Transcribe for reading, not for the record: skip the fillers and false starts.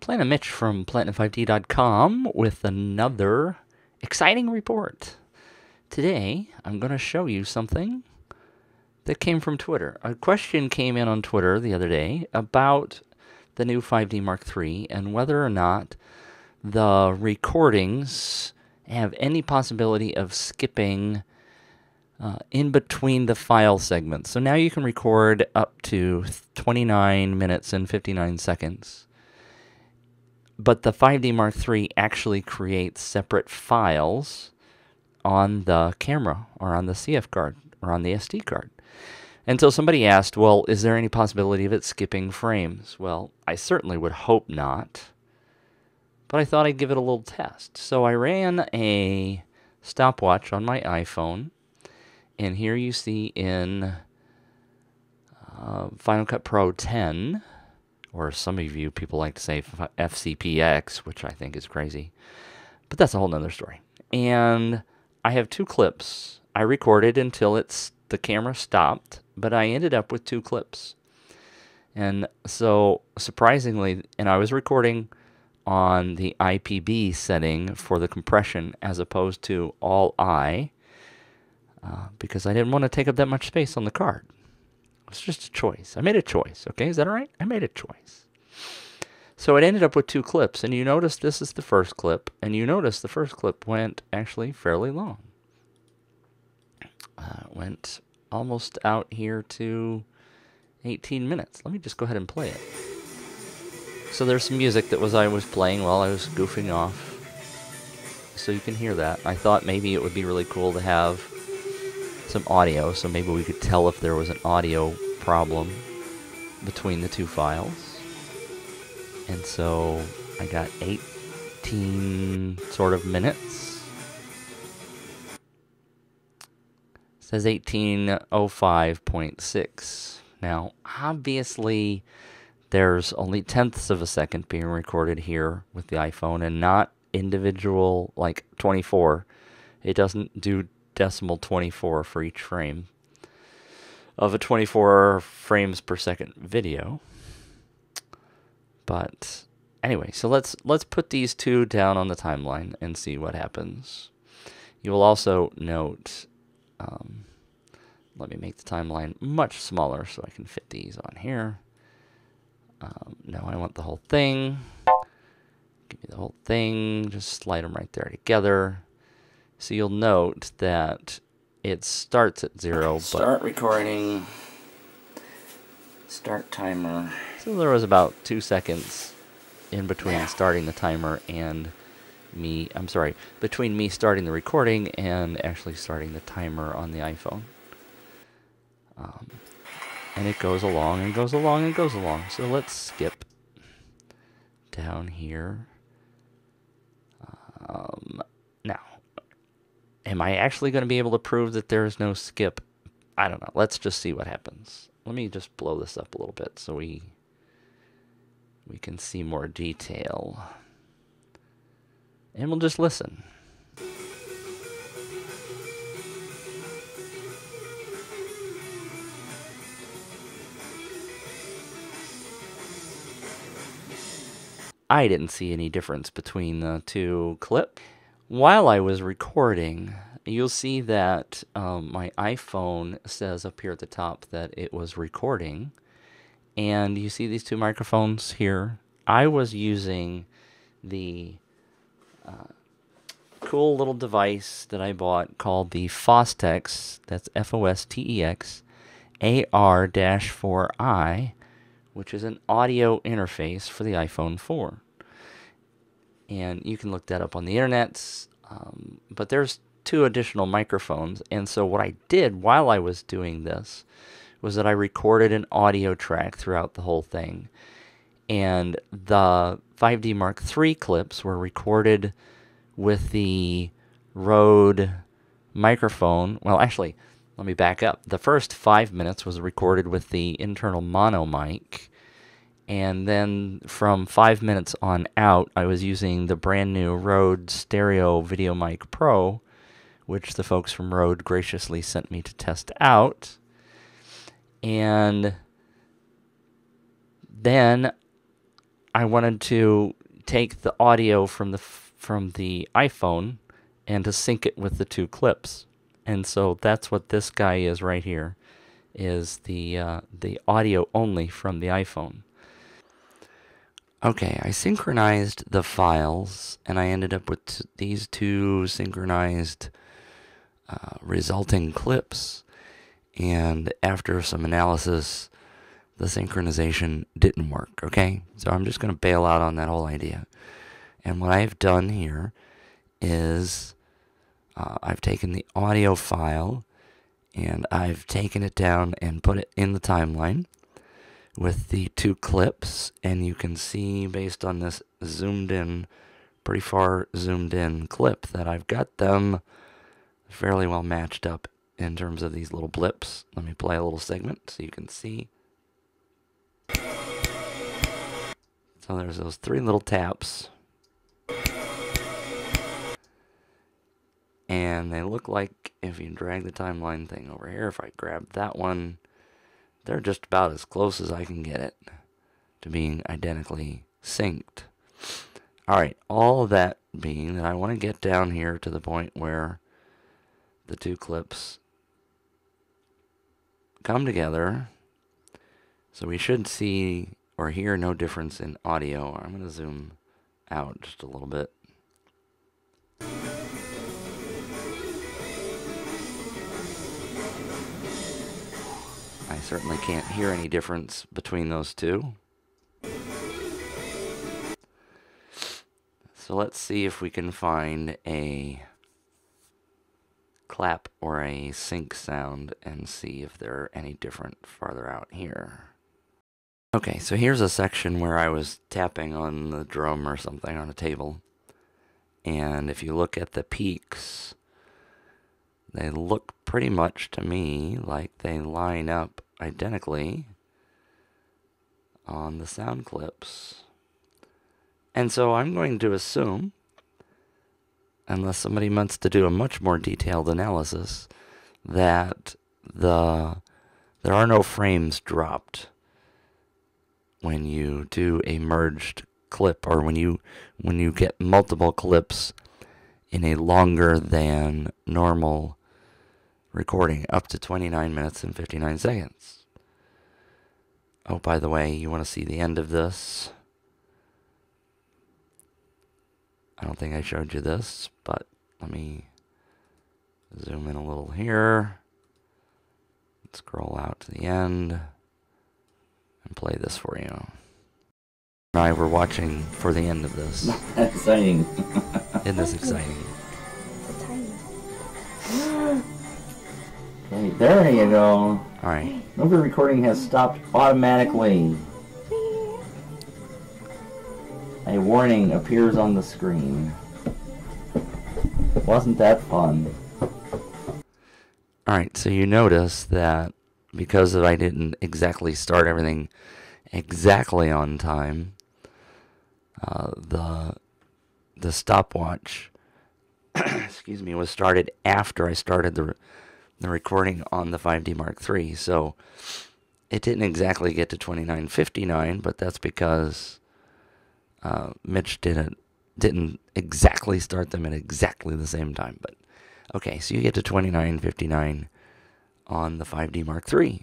Planet Mitch from platinum5d.com with another exciting report. Today, I'm going to show you something that came from Twitter. A question came in on Twitter the other day about the new 5D Mark III and whether or not the recordings have any possibility of skipping in between the file segments. So now you can record up to 29 minutes and 59 seconds. But the 5D Mark III actually creates separate files on the camera or on the CF card or on the SD card. And so somebody asked, well, is there any possibility of it skipping frames? Well, I certainly would hope not, but I thought I'd give it a little test. So I ran a stopwatch on my iPhone, and here you see in Final Cut Pro 10, or some of you people like to say FCPX, which I think is crazy. But that's a whole nother story. And I have two clips. I recorded until the camera stopped, but I ended up with two clips. And so, surprisingly, and I was recording on the IPB setting for the compression as opposed to all I, because I didn't want to take up that much space on the card. It's just a choice. I made a choice, okay? Is that all right? I made a choice. So it ended up with two clips, and you notice this is the first clip, and you notice the first clip went actually fairly long. Went almost out here to 18 minutes. Let me just go ahead and play it. So there's some music that I was playing while I was goofing off. So you can hear that. I thought maybe it would be really cool to have some audio, so maybe we could tell if there was an audio problem between the two files. And so I got 18 sort of minutes. It says 18:05.6. Now, obviously, there's only tenths of a second being recorded here with the iPhone and not individual, like 24. It doesn't do decimal 24 for each frame of a 24 frames per second video. But anyway, so let's put these two down on the timeline and see what happens. You will also note, let me make the timeline much smaller so I can fit these on here. No, I want the whole thing. Give me the whole thing. Just slide them right there together. So you'll note that it starts at 0. Start recording. Start timer. So there was about 2 seconds in between starting the timer and between me starting the recording and actually starting the timer on the iPhone. And it goes along and goes along and goes along. So let's skip down here. Now, am I actually going to be able to prove that there is no skip? I don't know. Let's just see what happens. Let me just blow this up a little bit so we can see more detail. And we'll just listen. I didn't see any difference between the two clips. While I was recording, you'll see that my iPhone says up here at the top that it was recording. And you see these two microphones here. I was using the cool little device that I bought called the Fostex, that's Fostex, AR-4i, which is an audio interface for the iPhone 4. And you can look that up on the internet, but there's two additional microphones. And so what I did while I was doing this was that I recorded an audio track throughout the whole thing. And the 5D Mark III clips were recorded with the Rode microphone. Well, actually, let me back up. The first 5 minutes was recorded with the internal mono mic. And then from 5 minutes on out, I was using the brand new Rode Stereo Video Mic Pro, which the folks from Rode graciously sent me to test out. And then I wanted to take the audio from the iPhone and to sync it with the two clips. And so that's what this guy is right here, is the audio only from the iPhone. Okay, I synchronized the files, and I ended up with these two synchronized resulting clips. And after some analysis, the synchronization didn't work, okay? So I'm just going to bail out on that whole idea. And what I've done here is I've taken the audio file and I've taken it down and put it in the timeline with the two clips, and you can see based on this zoomed in, pretty far zoomed in clip, that I've got them fairly well matched up in terms of these little blips. Let me play a little segment so you can see. So there's those three little taps. And they look like, if you drag the timeline thing over here, if I grab that one, they're just about as close as I can get it to being identically synced. Alright, all of that being that I want to get down here to the point where the two clips come together. So we should see or hear no difference in audio. I'm going to zoom out just a little bit. I certainly can't hear any difference between those two. So let's see if we can find a clap or a sync sound and see if they're any different farther out here. Okay, so here's a section where I was tapping on the drum or something on a table. And if you look at the peaks, they look pretty much to me like they line up identically on the sound clips. And so I'm going to assume, unless somebody wants to do a much more detailed analysis, that there are no frames dropped when you do a merged clip, or when you get multiple clips in a longer than normal recording, up to 29 minutes and 59 seconds. Oh, by the way, you want to see the end of this? I don't think I showed you this, but let me zoom in a little here, scroll out to the end, and play this for you. And I were watching for the end of this. Exciting. Isn't this exciting? Okay, there you go. Alright. Movie recording has stopped automatically. A warning appears on the screen. Wasn't that fun? Alright, so you notice that because I didn't exactly start everything exactly on time, the stopwatch excuse me, was started after I started the recording on the 5D Mark III. So it didn't exactly get to 29:59, but that's because Mitch didn't exactly start them at exactly the same time. But okay, so you get to 29:59 on the 5D Mark III.